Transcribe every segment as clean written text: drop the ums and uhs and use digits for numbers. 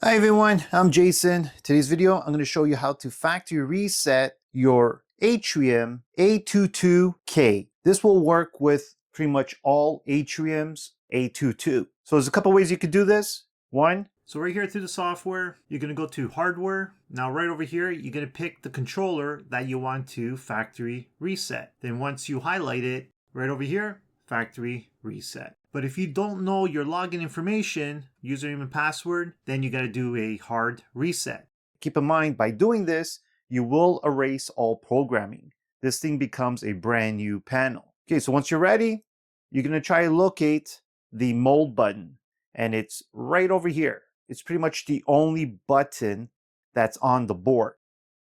Hi everyone, I'm Jason. Today's video, I'm going to show you how to factory reset your Atrium A22K. This will work with pretty much all Atriums A22. So there's a couple ways you could do this. One, so right here through the software, you're going to go to hardware. Now right over here, you're going to pick the controller that you want to factory reset. Then once you highlight it, right over here, factory reset. But if you don't know your login information, username and password, then you got to do a hard reset. Keep in mind, by doing this, you will erase all programming. This thing becomes a brand new panel. Okay, so once you're ready, you're going to try to locate the mold button, and it's right over here. It's pretty much the only button that's on the board.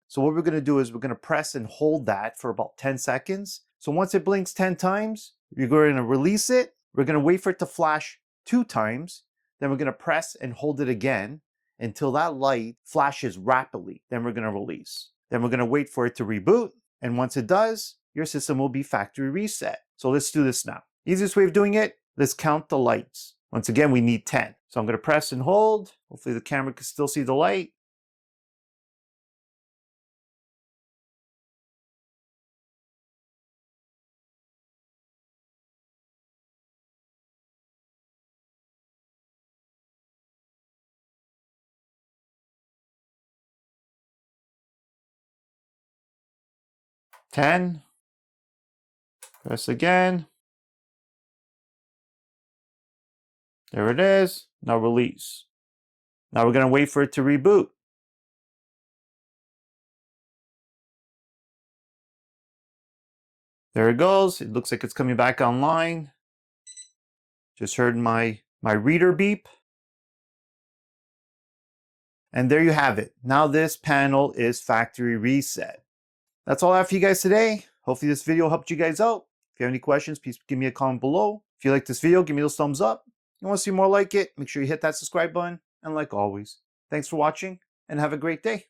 So what we're going to do is we're going to press and hold that for about 10 seconds. So once it blinks 10 times, you're going to release it. We're going to wait for it to flash 2 times. Then we're going to press and hold it again until that light flashes rapidly. Then we're going to release. Then we're going to wait for it to reboot. And once it does, your system will be factory reset. So let's do this now. Easiest way of doing it, let's count the lights. Once again, we need 10. So I'm going to press and hold. Hopefully the camera can still see the light. Ten. Press again. There it is. Now release. Now we're going to wait for it to reboot. There it goes. It looks like it's coming back online. Just heard my reader beep. And there you have it. Now this panel is factory reset. That's all I have for you guys today. Hopefully this video helped you guys out. If you have any questions, please give me a comment below. If you like this video, give me those thumbs up. If you want to see more like it, make sure you hit that subscribe button. And like always, thanks for watching and have a great day.